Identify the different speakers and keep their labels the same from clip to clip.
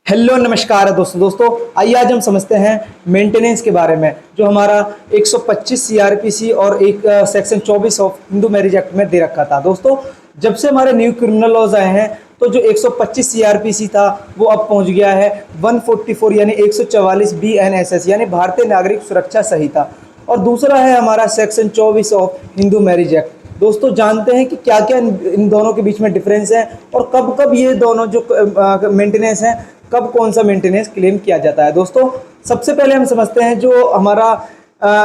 Speaker 1: Hello नमस्कार दोस्तों आइए आज हम समझते हैं मेंटेनेंस के बारे में जो हमारा 125 सीआरपीसी और एक section 24 of Hindu marriage act में दे रखा था। दोस्तों जब से हमारे न्यू क्रिमिनल लॉज आए हैं तो जो 125 सीआरपीसी था वो अब पहुंच गया है 144 यानी 144 बीएनएसएस यानी भारतीय नागरिक सुरक्षा संहिता। और दूसरा है हमारा section 24 of Hindu marriage act. दोस्तों जानते हैं कि क्या क्या इन दोनों के बीच में डिफरेंस है और कब कब ये दोनों जो मेंटेनेंस हैं कब कौन सा मेंटेनेंस क्लेम किया जाता है। दोस्तों सबसे पहले हम समझते हैं जो हमारा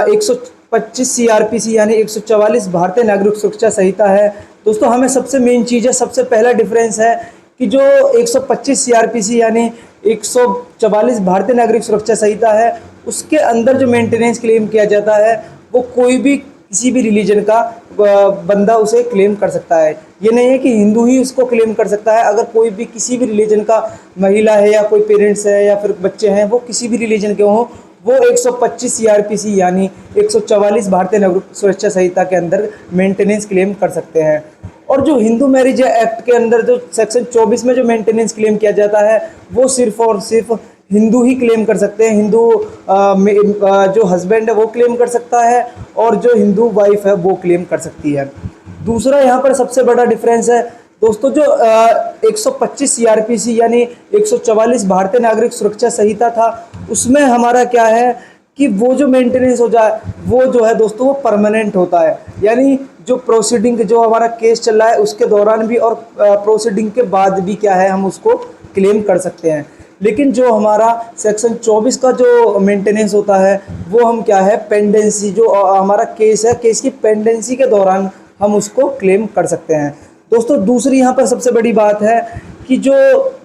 Speaker 1: 125 सीआरपीसी यानी 144 भारतीय नागरिक सुरक्षा संहिता है। दोस्तों हमें सबसे मेन चीज़ है, सबसे पहला डिफरेंस है कि जो 125 सीआरपीसी यानी 144 भारतीय नागरिक सुरक्षा संहिता है उसके अंदर जो मेंटेनेंस क्लेम किया जाता है वो कोई भी किसी भी रिलीजन का बंदा उसे क्लेम कर सकता है। ये नहीं है कि हिंदू ही उसको क्लेम कर सकता है, अगर कोई भी किसी भी रिलीजन का महिला है या कोई पेरेंट्स है या फिर बच्चे हैं वो किसी भी रिलीजन के हों वो 125 सीआरपीसी यानी 144 भारतीय नागरिक सुरक्षा संहिता के अंदर मेंटेनेंस क्लेम कर सकते हैं। और जो हिंदू मैरिज एक्ट के अंदर जो सेक्शन 24 में जो मेंटेनेंस क्लेम किया जाता है वो सिर्फ और सिर्फ हिंदू ही क्लेम कर सकते हैं। हिंदू जो हस्बैंड है वो क्लेम कर सकता है और जो हिंदू वाइफ है वो क्लेम कर सकती है। दूसरा यहाँ पर सबसे बड़ा डिफरेंस है दोस्तों जो 125 सीआरपीसी यानी 144 भारतीय नागरिक सुरक्षा संहिता था उसमें हमारा क्या है कि वो जो मेंटेनेंस हो जाए वो जो है दोस्तों वो परमानेंट होता है, यानी जो प्रोसीडिंग जो हमारा केस चल रहा है उसके दौरान भी और प्रोसीडिंग के बाद भी क्या है हम उसको क्लेम कर सकते हैं। लेकिन जो हमारा सेक्शन 24 का जो मेंटेनेंस होता है वो हम क्या है पेंडेंसी जो हमारा केस है केस की पेंडेंसी के दौरान हम उसको क्लेम कर सकते हैं। दोस्तों दूसरी यहाँ पर सबसे बड़ी बात है कि जो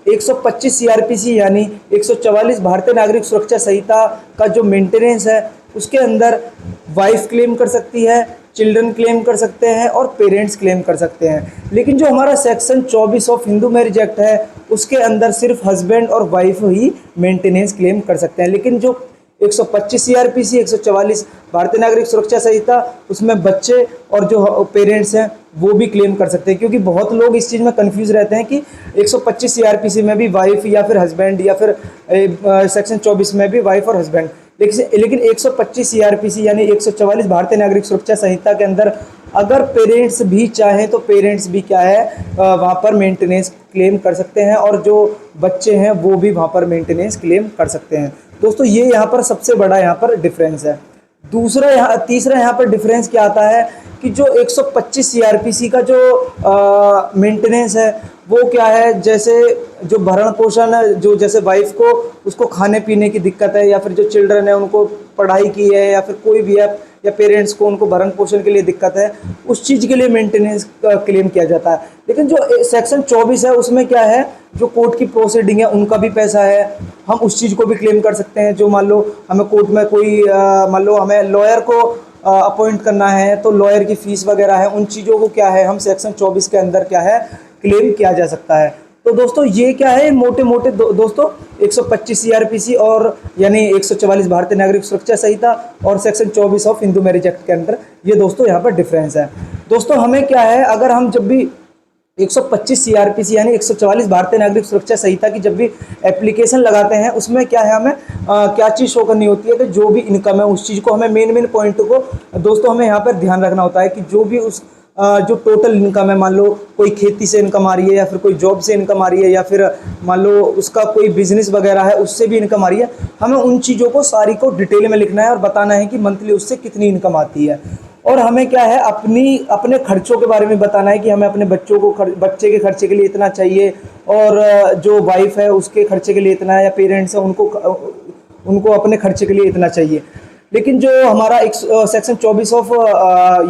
Speaker 1: 125 सीआरपीसी यानी 144 भारतीय नागरिक सुरक्षा संहिता का जो मेंटेनेंस है उसके अंदर वाइफ क्लेम कर सकती है, चिल्ड्रन क्लेम कर सकते हैं और पेरेंट्स क्लेम कर सकते हैं। लेकिन जो हमारा section 24 of Hindu marriage act है उसके अंदर सिर्फ हस्बैंड और वाइफ ही मेंटेनेंस क्लेम कर सकते हैं। लेकिन जो 125 सीआरपीसी 144 भारतीय नागरिक सुरक्षा संहिता उसमें बच्चे और जो पेरेंट्स हैं वो भी क्लेम कर सकते हैं, क्योंकि बहुत लोग इस चीज़ में कंफ्यूज रहते हैं कि 125 सीआरपीसी में भी वाइफ या फिर हस्बैंड या फिर सेक्शन 24 में भी वाइफ और हस्बैंड, लेकिन 125 सीआरपीसी यानी 144 भारतीय नागरिक सुरक्षा संहिता के अंदर अगर पेरेंट्स भी चाहें तो पेरेंट्स भी क्या है वहाँ पर मेंटेनेंस क्लेम कर सकते हैं और जो बच्चे हैं वो भी वहाँ पर मेंटेनेंस क्लेम कर सकते हैं। दोस्तों ये यहाँ पर सबसे बड़ा यहाँ पर डिफरेंस है। तीसरा यहाँ पर डिफरेंस क्या आता है कि जो 125 सीआरपीसी का जो मेंटेनेंस है वो क्या है, जैसे जो भरण पोषण जो जैसे वाइफ को उसको खाने पीने की दिक्कत है या फिर जो चिल्ड्रन है उनको पढ़ाई की है या फिर कोई भी है या पेरेंट्स को उनको भरण पोषण के लिए दिक्कत है उस चीज़ के लिए मेंटेनेंस क्लेम किया जाता है। लेकिन जो सेक्शन 24 है उसमें क्या है जो कोर्ट की प्रोसीडिंग है उनका भी पैसा है, हम उस चीज़ को भी क्लेम कर सकते हैं। जो मान लो हमें कोर्ट में कोई मान लो हमें लॉयर को अपॉइंट करना है तो लॉयर की फ़ीस वगैरह है, उन चीज़ों को क्या है हम सेक्शन 24 के अंदर क्या है क्लेम किया जा सकता है। तो दोस्तों ये क्या है मोटे मोटे दोस्तों 125 सीआरपीसी और यानी 144 भारतीय नागरिक सुरक्षा संहिता और section 24 of Hindu marriage act के अंदर ये दोस्तों यहाँ पर डिफरेंस है। दोस्तों हमें क्या है अगर हम जब भी 125 सीआरपीसी यानी 144 भारतीय नागरिक सुरक्षा संहिता की जब भी एप्लीकेशन लगाते हैं उसमें क्या है हमें क्या चीज़ शो करनी होती है कि जो भी इनकम है उस चीज़ को हमें मेन पॉइंट को दोस्तों हमें यहाँ पर ध्यान रखना होता है कि जो भी उस जो टोटल इनकम है, मान लो कोई खेती से इनकम आ रही है या फिर कोई जॉब से इनकम आ रही है या फिर मान लो उसका कोई बिजनेस वगैरह है उससे भी इनकम आ रही है, हमें उन चीज़ों को सारी को डिटेल में लिखना है और बताना है कि मंथली उससे कितनी इनकम आती है। और हमें क्या है अपने खर्चों के बारे में बताना है कि हमें अपने बच्चे के खर्चे के लिए इतना चाहिए और जो वाइफ है उसके खर्चे के लिए इतना है या पेरेंट्स हैं उनको अपने खर्चे के लिए इतना चाहिए। लेकिन जो हमारा एक सेक्शन 24 ऑफ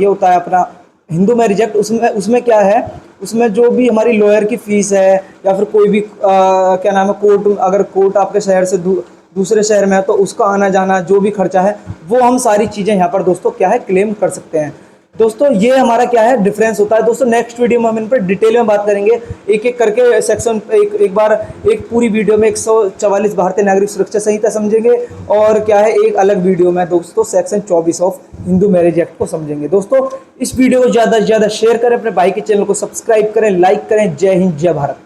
Speaker 1: ये होता है अपना हिंदू मैरिज एक्ट उसमें क्या है उसमें जो भी हमारी लॉयर की फ़ीस है या फिर कोई भी क्या नाम है कोर्ट, अगर कोर्ट आपके शहर से दूसरे शहर में है तो उसका आना जाना जो भी खर्चा है वो हम सारी चीज़ें यहाँ पर दोस्तों क्या है क्लेम कर सकते हैं। दोस्तों ये हमारा क्या है डिफरेंस होता है। दोस्तों नेक्स्ट वीडियो में हम इन पर डिटेल में बात करेंगे, एक एक करके सेक्शन एक पूरी वीडियो में 144 भारतीय नागरिक सुरक्षा संहिता समझेंगे और क्या है एक अलग वीडियो में दोस्तों section 24 of Hindu marriage act को समझेंगे। दोस्तों इस वीडियो को ज़्यादा से ज़्यादा शेयर करें, अपने भाई के चैनल को सब्सक्राइब करें, लाइक करें। जय हिंद जय भारत।